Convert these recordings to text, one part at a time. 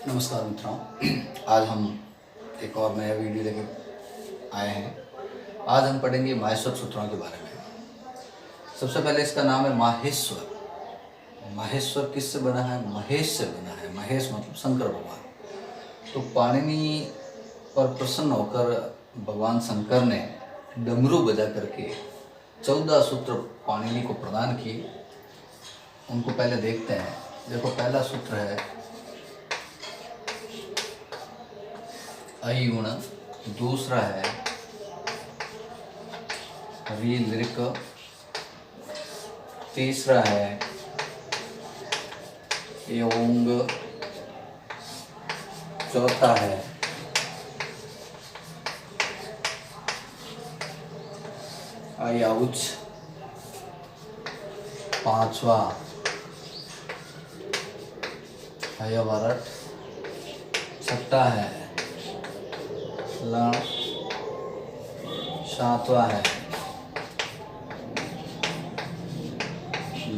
नमस्कार मित्रों, आज हम एक और नया वीडियो लेके आए हैं। आज हम पढ़ेंगे माहेश्वर सूत्रों के बारे में। सबसे पहले इसका नाम है माहेश्वर। माहेश्वर किससे बना है? महेश से बना है। महेश मतलब शंकर भगवान। तो पाणिनि पर प्रसन्न होकर भगवान शंकर ने डमरू बजा करके 14 सूत्र पाणिनि को प्रदान किए। उनको पहले देखते हैं। देखो, पहला सूत्र है आई गुण, दूसरा है री लिरिक, तीसरा है योंग, चौथा है आई आउच, पांचवा है वरट, छठा है लण, सातवा है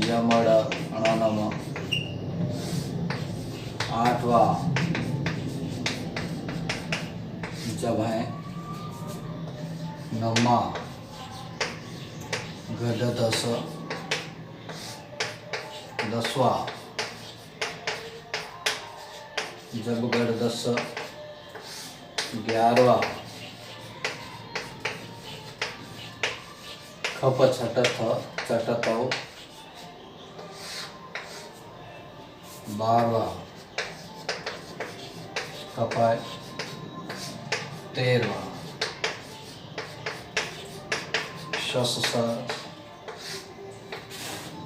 यमड़ अणनम, आठवा जब है नमा गढ़ दस, दसवा जब गढ़ दस, 11वां खप छटथ चटतौ, 12वां कपाय, 13वां शस,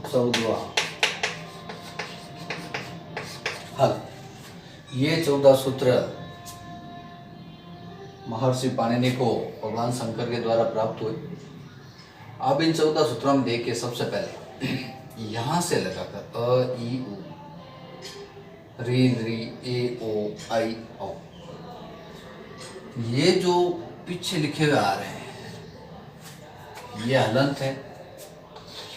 14वां हल। ये 14 सूत्र महर्षि पाणिनि को भगवान शंकर के द्वारा प्राप्त हुए। अब इन 14 सूत्रों में देखिए, सबसे पहले यहाँ से लगाकर अ ई उ, री री ए ओ आई औ, ये जो पीछे लिखे हुए आ रहे हैं, ये हलंत है।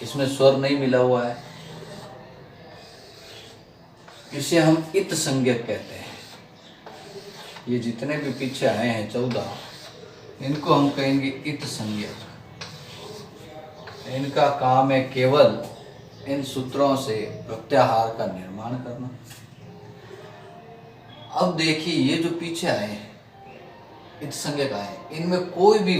इसमें स्वर नहीं मिला हुआ है। इसे हम इत संज्ञक कहते हैं। ये जितने भी पीछे आए हैं 14, इनको हम कहेंगे इत संज्ञक। इनका काम है केवल इन सूत्रों से प्रत्याहार का निर्माण करना। अब देखिए, ये जो पीछे आए हैं इत संज्ञक आए, इनमें कोई भी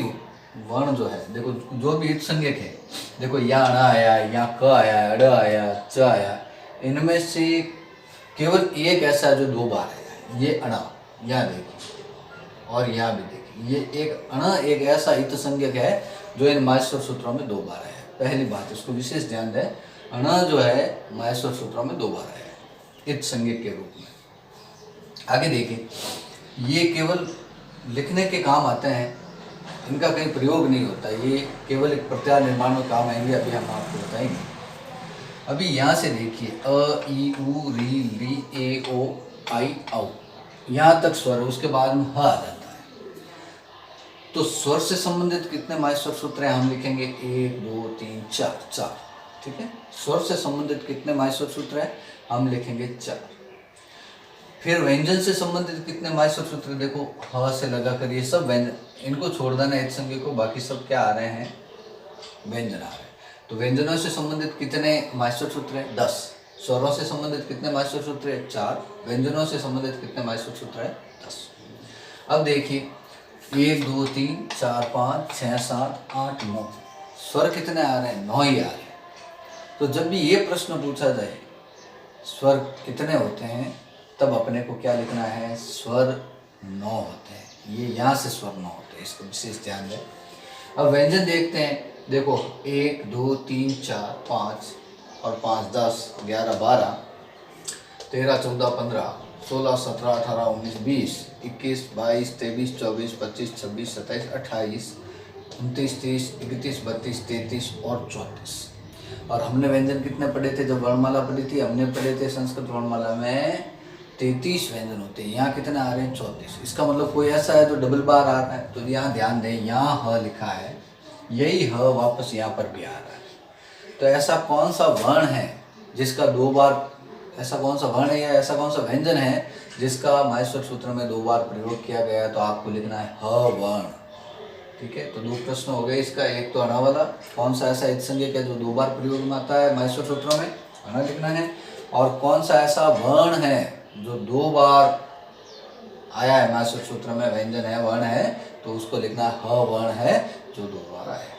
वर्ण जो है, देखो जो भी इत संज्ञक है, देखो या अणा आया, या क आया, अड़ आया, च आया, इनमें से केवल एक ऐसा जो 2 बार आया, ये अणा। यहाँ देखिए, और यहाँ भी देखिए, ये एक अण, एक ऐसा इत संज्ञक है जो इन माहेश्वर सूत्रों में 2 बार आया है। पहली बात, इसको विशेष ध्यान दें, अण जो है माहेश्वर सूत्रों में 2 बार आया है इत संज्ञक के रूप में। आगे देखिए, ये केवल लिखने के काम आते हैं, इनका कहीं प्रयोग नहीं होता। ये केवल एक प्रत्याहार निर्माण में काम आएंगे, अभी हम आपको बताएंगे। अभी यहाँ से देखिए, अ ई उ री ली ए ओ आई औ, यहाँ तक स्वर है, उसके बाद में ह आ जाता है। तो स्वर से संबंधित कितने माहेश्वर सूत्र हैं हम लिखेंगे? 1 2 3 4, 4। ठीक है, स्वर से संबंधित कितने माहेश्वर सूत्र हैं हम लिखेंगे 4। फिर व्यंजन से संबंधित कितने माहेश्वर सूत्र? देखो, ह से लगाकर ये सब व्यंजन, इनको छोड़ देना इत संज्ञक को, बाकी सब क्या आ रहे हैं? व्यंजन आ रहे हैं। तो व्यंजनों से संबंधित कितने माहेश्वर सूत्र हैं? 10। स्वरों से संबंधित कितने माहेश्वर सूत्र हैं? 4। व्यंजनों से संबंधित कितने माहेश्वर सूत्र हैं? 10। अब देखिए, 1 2 3 4 5 6 7 8 9, स्वर कितने आ रहे हैं? 9 ही आ रहे हैं। तो जब भी ये प्रश्न पूछा जाए स्वर कितने होते हैं, तब अपने को क्या लिखना है? स्वर 9 होते हैं। ये यहाँ से स्वर 9 होते हैं, इसको विशेष ध्यान दें। अब व्यंजन देखते हैं। देखो, 1 2 3 4 5 और 5 10 11 12 13 14 15 16 17 18 19 20 21 22 23 24 25 26 27 28 29 30 31 32 33 और 34। और हमने व्यंजन कितने पढ़े थे जब वर्णमाला पढ़ी थी? हमने पढ़े थे संस्कृत वर्णमाला में 33 व्यंजन होते हैं। यहाँ कितने आ रहे हैं? 34। इसका मतलब कोई ऐसा है जो डबल बार आ रहा है, तो यहाँ ध्यान दें, यहाँ ह लिखा है, यही ह वापस यहाँ पर भी आ रहा है। तो ऐसा कौन सा वर्ण है जिसका 2 बार, ऐसा कौन सा वर्ण है या ऐसा कौन सा व्यंजन है जिसका माहेश्वर सूत्र में 2 बार प्रयोग किया गया है, तो आपको लिखना है ह वर्ण। ठीक है, तो 2 प्रश्न हो गए इसका। एक तो अणा वाला, कौन सा ऐसा एक संज्ञक है जो 2 बार प्रयोग में आता है माहेश्वर सूत्रों में, अणा लिखना है। और कौन सा ऐसा वर्ण है जो 2 बार आया है माहेश्वर सूत्र में, व्यंजन है, वर्ण है, तो उसको लिखना है ह वर्ण है जो 2 बार आया है।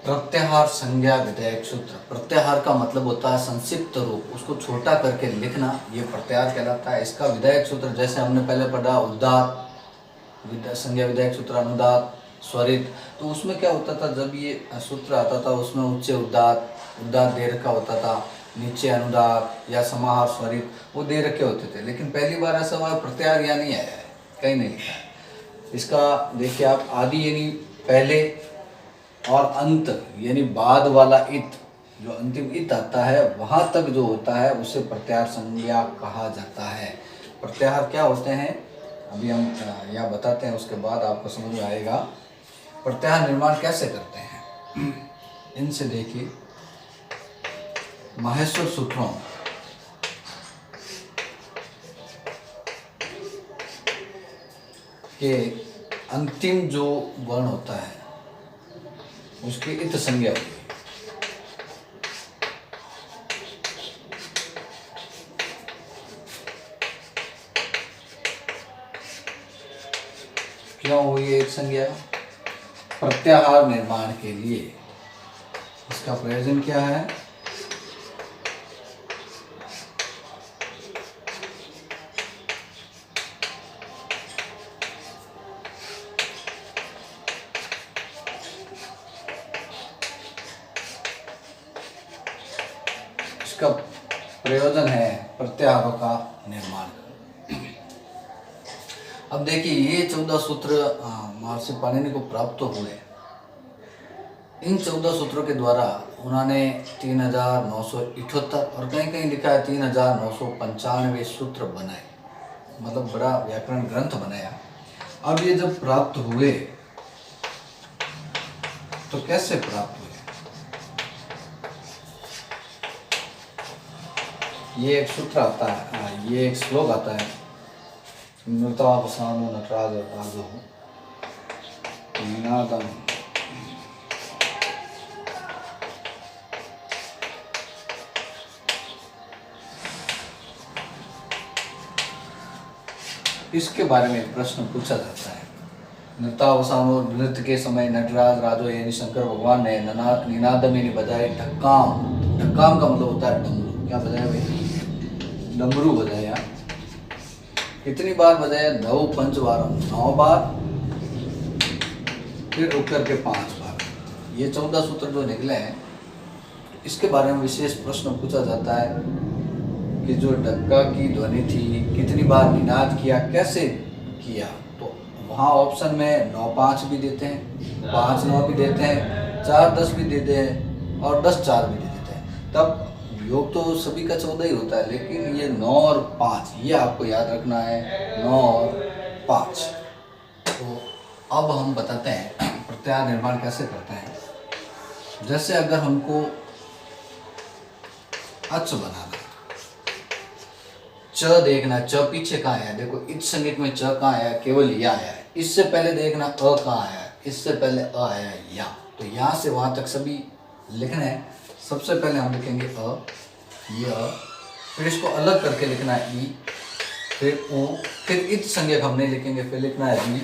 प्रत्याहार संज्ञा विधेयक सूत्र। प्रत्याहार का मतलब होता है संक्षिप्त रूप, उसको छोटा करके लिखना, ये प्रत्याहार कहलाता है। इसका विधेयक सूत्र जैसे हमने पहले पढ़ा, उदात्त संज्ञा विधेयक सूत्र, अनुदात्त, स्वरित। तो उसमें क्या होता था, जब ये सूत्र आता था उसमें उच्च उदात्त दे रखा होता था, नीचे अनुदात्त या समाहार स्वरित वो दे रखे होते थे। लेकिन पहली बार ऐसा हुआ प्रत्याहार यहाँ नहीं आया है, कहीं नहीं लिखा है। इसका देखिए आप, आदि यानी पहले और अंत यानी बाद वाला इत, जो अंतिम इत आता है वहाँ तक जो होता है उसे प्रत्याहार संज्ञा कहा जाता है। प्रत्याहार क्या होते हैं अभी हम यहाँ बताते हैं, उसके बाद आपको समझ में आएगा प्रत्याहार निर्माण कैसे करते हैं। इनसे देखिए, माहेश्वर सूत्रों के अंतिम जो वर्ण होता है उसकी इत संज्ञा होती है। क्यों हुई है इत संज्ञा? प्रत्याहार निर्माण के लिए। इसका प्रयोजन क्या है? इसका प्रयोजन है प्रत्याहारों का निर्माण। अब देखिए, ये 14 सूत्र महर्षि पाणिनि को प्राप्त तो हुए। इन 14 सूत्रों के द्वारा उन्होंने 3978 और कहीं कहीं लिखा है 3995 सूत्र बनाए, मतलब बड़ा व्याकरण ग्रंथ बनाया। अब ये जब प्राप्त हुए तो कैसे प्राप्त हुए? ये एक सूत्र आता है, ये एक श्लोक आता है, नृतावसानो नटराज राजो निनादम। इसके बारे में प्रश्न पूछा जाता है। नृतावसानो, नृत्य के समय नटराज राजो यानी शंकर भगवान ने निनादम यानी बजाए ढक्काम। ढक्काम का मतलब होता है डमरू। क्या बजाया भाई? डमरू बजाया। कितनी बार बजाया? 9 पंचवारम, 9 बार, फिर रुक करके 5 बार। ये 14 सूत्र जो निकले हैं इसके बारे में विशेष प्रश्न पूछा जाता है कि जो डक्का की ध्वनि थी कितनी बार निनाद किया, कैसे किया। तो वहाँ ऑप्शन में 9-5 भी देते हैं, 5-9 भी देते हैं, 4-10 भी देते हैं और 10-4 भी दे देते हैं। तब योग तो सभी का 14 ही होता है, लेकिन ये 9 और 5 ये आपको याद रखना है, 9 और 5। तो अब हम बताते हैं प्रत्याहार निर्माण कैसे करते हैं। जैसे अगर हमको अच बनाना, च देखना, च पीछे कहाँ है, देखो इत संज्ञक में च कहाँ आया? केवल या आया है। इससे पहले देखना अ कहाँ आया है, इससे पहले अ आया है या। तो यहाँ से वहाँ तक सभी लिखना है। सबसे पहले हम लिखेंगे अ, ये अ, फिर इसको अलग करके लिखना है ई, फिर ओ, फिर इत संज्ञक हम नहीं लिखेंगे, फिर लिखना है री,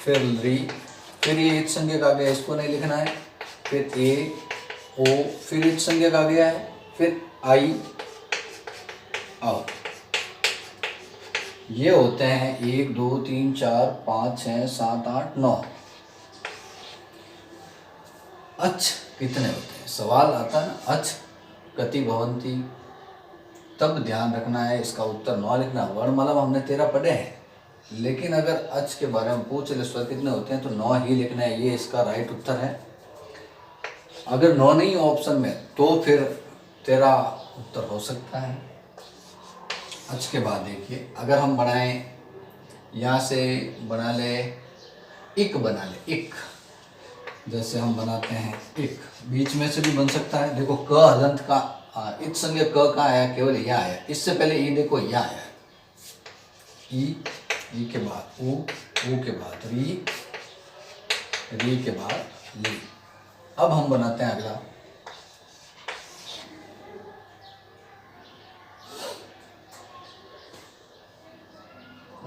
फिर री, फिर ये इत संज्ञक आ गया, इसको नहीं लिखना है, फिर ए ओ, फिर इत संज्ञक आ गया है, फिर आई आओ। ये होते हैं 1 2 3 4 5 6 7 8 9। अच कितने होते हैं? सवाल आता है ना, अच कति भवंती, तब ध्यान रखना है इसका उत्तर 9 लिखना। वर्णमाला में हमने 13 पढ़े हैं, लेकिन अगर अच के बारे में पूछ ले स्वर कितने होते हैं तो 9 ही लिखना है, ये इसका राइट उत्तर है। अगर 9 नहीं ऑप्शन में तो फिर 13 उत्तर हो सकता है। अच के बाद देखिए, अगर हम बनाएं, यहाँ से बना ले इक, बना ले इक, जैसे हम बनाते हैं इक, बीच में से भी बन सकता है। देखो क हलंत का इत संज्ञा क का आया, केवल यहाँ आया, इससे पहले ई देखो यहाँ आया, ई के बाद ऊ के बाद री के बाद ली। अब हम बनाते हैं अगला,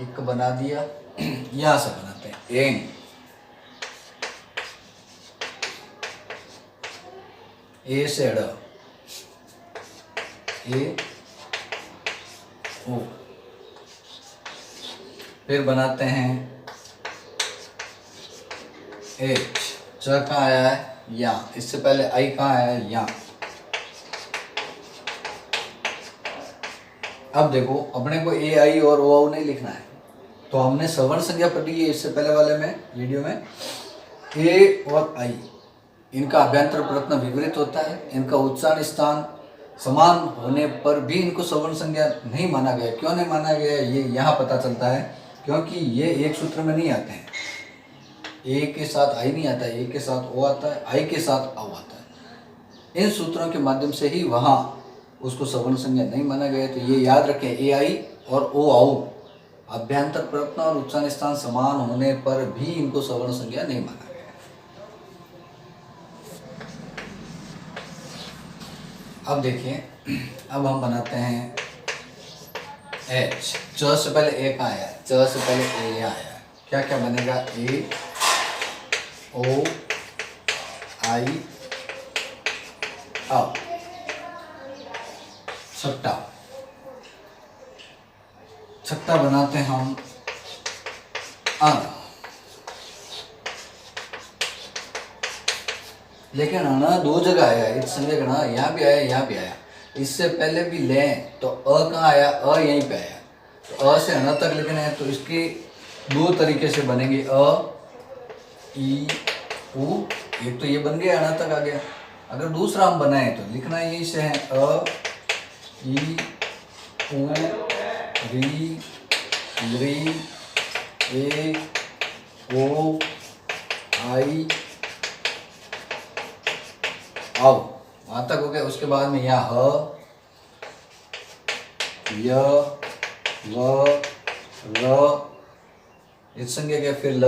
एक बना दिया, यहां से बनाते हैं एंग, ए से अड़, ए ओ। फिर बनाते हैं एच, च कहाँ आया है यहाँ, इससे पहले आई कहाँ आया है यहाँ। अब देखो अपने को ए आई और ओ औ नहीं लिखना है, तो हमने सवर्ण संज्ञा पढ़ी है इससे पहले वाले में वीडियो में। ए और आई इनका अभ्यंतर प्रयत्न विपरीत होता है, इनका उच्चारण स्थान समान होने पर भी इनको सवर्ण संज्ञा नहीं माना गया। क्यों नहीं माना गया ये यहाँ पता चलता है, क्योंकि ये एक सूत्र में नहीं आते हैं। ए के साथ आई नहीं आता है, ए के साथ ओ आता है, आई के साथ औ आता है। इन सूत्रों के माध्यम से ही वहाँ उसको सवर्ण संज्ञा नहीं माना गया। तो ये याद रखें, ए आई और ओ आओ अभ्यंतर प्रयत्न और उच्चारण स्थान समान होने पर भी इनको सवर्ण संज्ञा नहीं माना गया। अब देखिए, अब हम बनाते हैं एच, च से पहले ए का आया, च से पहले ए यहाँ आया, क्या क्या बनेगा, ए ओ आई औ। छठा, छठा बनाते हैं हम अन, लेकिन अना दो जगह आया, इस संज्ञा गणा यहाँ भी आया यहाँ भी आया। इससे पहले भी लें तो अ कहाँ आया, अ यहीं पे आया, तो अ से अना तक लिखना है। तो इसके दो तरीके से बनेंगे, अ ई उ, एक तो ये बन गया अना तक आ गया। अगर दूसरा हम बनाए तो लिखना यही से है, अ ई उ री री ए ओ आई आओ, वहां तक हो गया। उसके बाद में यहाँ ह य व र, इस संज्ञा के फिर ल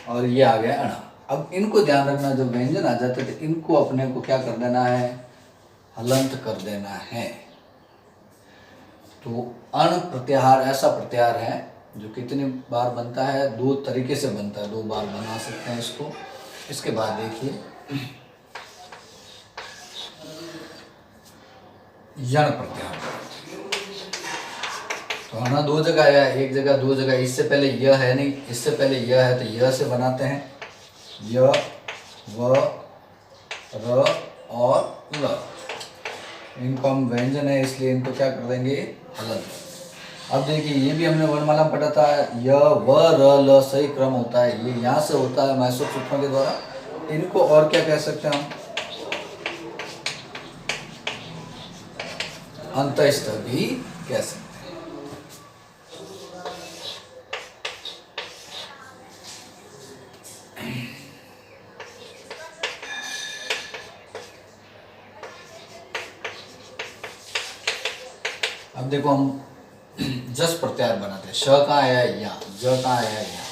और ये आ गया अणा। अब इनको ध्यान रखना, जब व्यंजन आ जाते थे इनको अपने को क्या कर देना है, हलंत कर देना है। तो अण प्रत्याहार ऐसा प्रत्याहार है जो कितनी बार बनता है, दो तरीके से बनता है, दो बार बना सकते हैं इसको। इसके बाद देखिए यण प्रत्याहार, तो अणा दो जगह आया, एक जगह दो जगह। इससे पहले यह है नहीं, इससे पहले यह है, तो यह से बनाते हैं य व र और ल। इनको हम व्यंजन है इसलिए इनको क्या कर देंगे, हलंत। अब देखिए ये भी हमने वर्णमाला में पढ़ा था, य व र ल सही क्रम होता है, ये यहाँ से होता है मैसों सूत्रों के द्वारा। इनको और क्या कह सकते हैं हम, अंतःस्थ भी कह सकते हैं। अब देखो हम जस प्रत्याहार बनाते हैं, श कहाँ आया यहाँ, ज कहाँ आया यहाँ,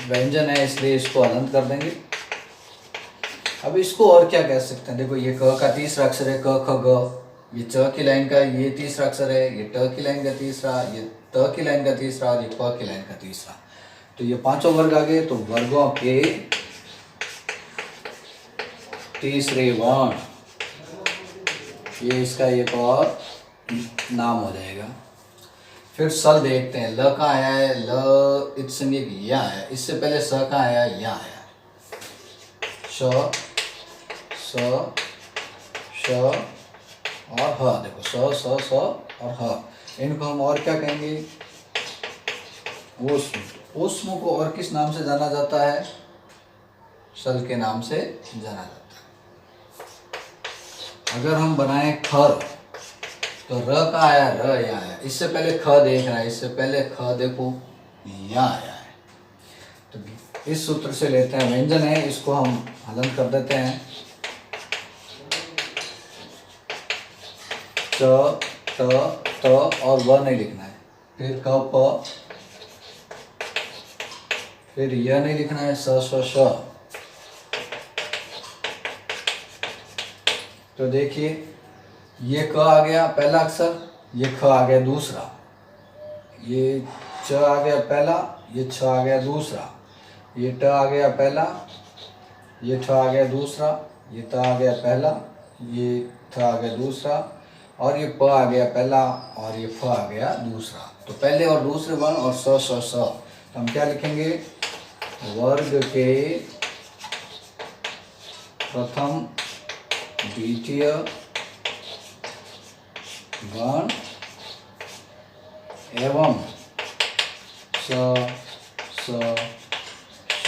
व्यंजन है इसलिए इसको हलंत कर देंगे। अब इसको और क्या कह सकते हैं, देखो ये क का तीसरा अक्षर है, क ख ग, ये च की लाइन का ये तीसरा अक्षर है, ये ट की लाइन का तीसरा, ये त की लाइन का तीसरा और ये प की लाइन का तीसरा। तो ये पांचों वर्ग आ गए। तो वर्गों के तीसरे वर्ण, ये इसका एक और नाम हो जाएगा। फिर सल देखते हैं, ल कहाँ आया है, ल इत संज्ञक यहाँ आया, इससे पहले स कहाँ आया, यहाँ आया, श श और ह। देखो स और ह, इनको हम और क्या कहेंगे? ऊष्म। ऊष्म को और किस नाम से जाना जाता है? शल के नाम से जाना जाता है। अगर हम बनाए खर, तो र का आया, र यहाँ आया। इससे पहले ख देख रहा है, इससे पहले ख देखो यहाँ आया है। तो इस सूत्र से लेते हैं, व्यंजन है, इसको हम हलन कर देते हैं। च, त और व नहीं लिखना है, फिर क प, फिर यह नहीं लिखना है, स श। तो देखिए ये क आ गया पहला अक्षर, ये ख आ गया दूसरा, ये च आ गया पहला, ये छ आ गया दूसरा, ये ट आ गया पहला, ये ठ आ गया दूसरा, ये त आ गया पहला, ये थ आ गया दूसरा, और ये प आ गया पहला, और ये फ आ गया दूसरा। तो पहले और दूसरे वर्ण और स श स, तो हम क्या लिखेंगे? वर्ग के प्रथम द्वितीय गण एवं स स श,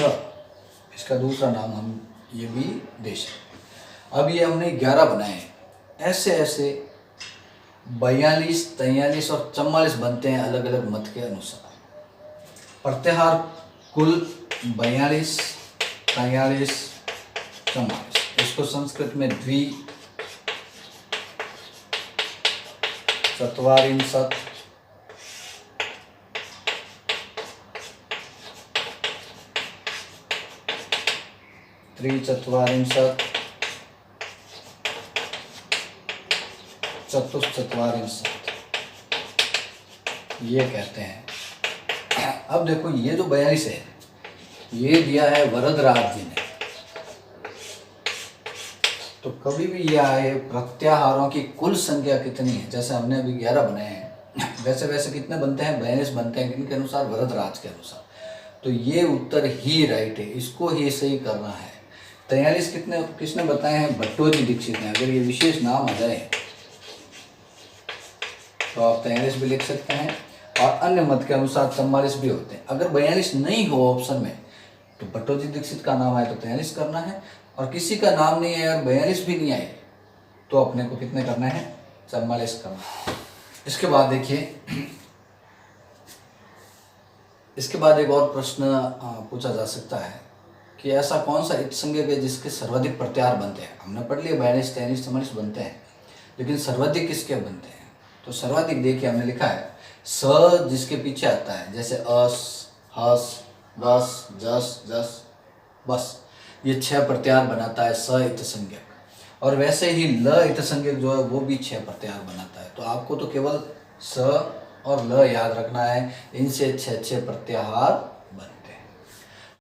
इसका दूसरा नाम हम ये भी दे सकते। अब ये हमने 11 बनाए, ऐसे ऐसे 42, 43 और 44 बनते हैं अलग अलग मत के अनुसार। प्रत्याहार कुल 42, 43, 44। इसको संस्कृत में द्वि चत्वारिंशत्, त्रिचत्वारिंशत्, चतुश्चत्वारिंशत् ये कहते हैं। अब देखो ये जो 42 है, ये दिया है वरदराज जी ने। तो कभी भी यह आए प्रत्याहारों की कुल संख्या कितनी है, जैसे हमने अभी 11 बनाए हैं, वैसे वैसे कितने बनते हैं? 42 बनते हैं। किनके अनुसार? वरदराज के अनुसार। तो ये उत्तर ही राइट है, इसको ही सही करना है। 43 किसने बताए हैं? भट्टोजी दीक्षित ने। अगर ये विशेष नाम आ जाए तो आप 43 भी लिख सकते हैं, और अन्य मत के अनुसार 44 भी होते हैं। अगर 42 नहीं हो ऑप्शन में, तो भट्टोजी दीक्षित का नाम आए तो 43 करना है, और किसी का नाम नहीं है और 42 भी नहीं आए तो अपने को कितने करना है? 44 करना है। इसके बाद देखिए, इसके बाद एक और प्रश्न पूछा जा सकता है कि ऐसा कौन सा संज्ञक है जिसके सर्वाधिक प्रत्याहार बनते हैं? हमने पढ़ लिया 42, 43, 44 बनते हैं, लेकिन सर्वाधिक किसके बनते हैं? तो सर्वाधिक देखिए हमने लिखा है स जिसके पीछे आता है, जैसे अस, हस, बस, जस, जस, बस, ये 6 प्रत्याहार बनाता है स इत संज्ञक। और वैसे ही ल इत संज्ञक जो है वो भी 6 प्रत्याहार बनाता है। तो आपको तो केवल स और ल याद रखना है, इनसे 6 प्रत्याहार